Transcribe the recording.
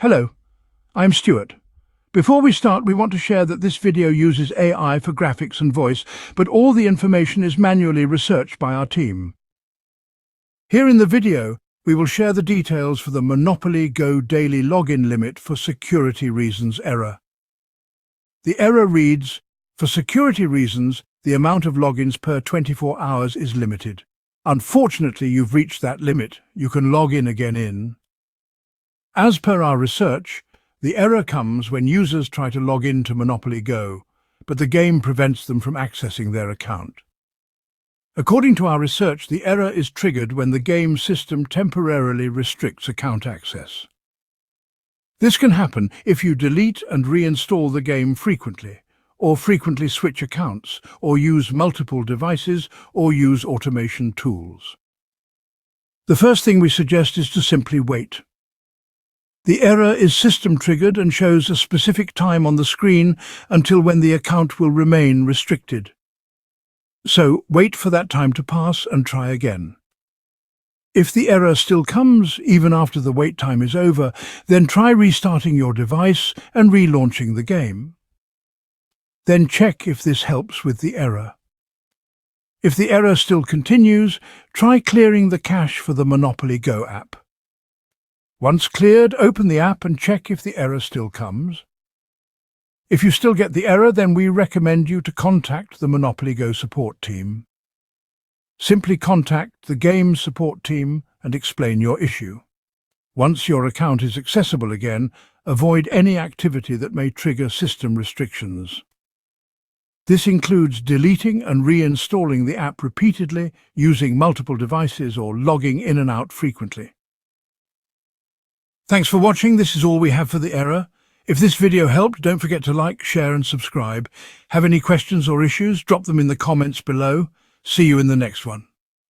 Hello, I'm Stuart. Before we start, we want to share that this video uses AI for graphics and voice, but all the information is manually researched by our team. Here in the video, we will share the details for the Monopoly Go daily login limit for security reasons error. The error reads, "For security reasons, the amount of logins per 24 hours is limited. Unfortunately, you've reached that limit. You can log in again. As per our research, the error comes when users try to log in to Monopoly Go, but the game prevents them from accessing their account. According to our research, the error is triggered when the game system temporarily restricts account access. This can happen if you delete and reinstall the game frequently, or frequently switch accounts, or use multiple devices, or use automation tools. The first thing we suggest is to simply wait. The error is system-triggered and shows a specific time on the screen until when the account will remain restricted. So wait for that time to pass and try again. If the error still comes, even after the wait time is over, then try restarting your device and relaunching the game. Then check if this helps with the error. If the error still continues, try clearing the cache for the Monopoly Go app. Once cleared, open the app and check if the error still comes. If you still get the error, then we recommend you to contact the Monopoly Go support team. Simply contact the game support team and explain your issue. Once your account is accessible again, avoid any activity that may trigger system restrictions. This includes deleting and reinstalling the app repeatedly, using multiple devices, or logging in and out frequently. Thanks for watching. This is all we have for the error. If this video helped, don't forget to like, share and subscribe. Have any questions or issues? Drop them in the comments below. See you in the next one.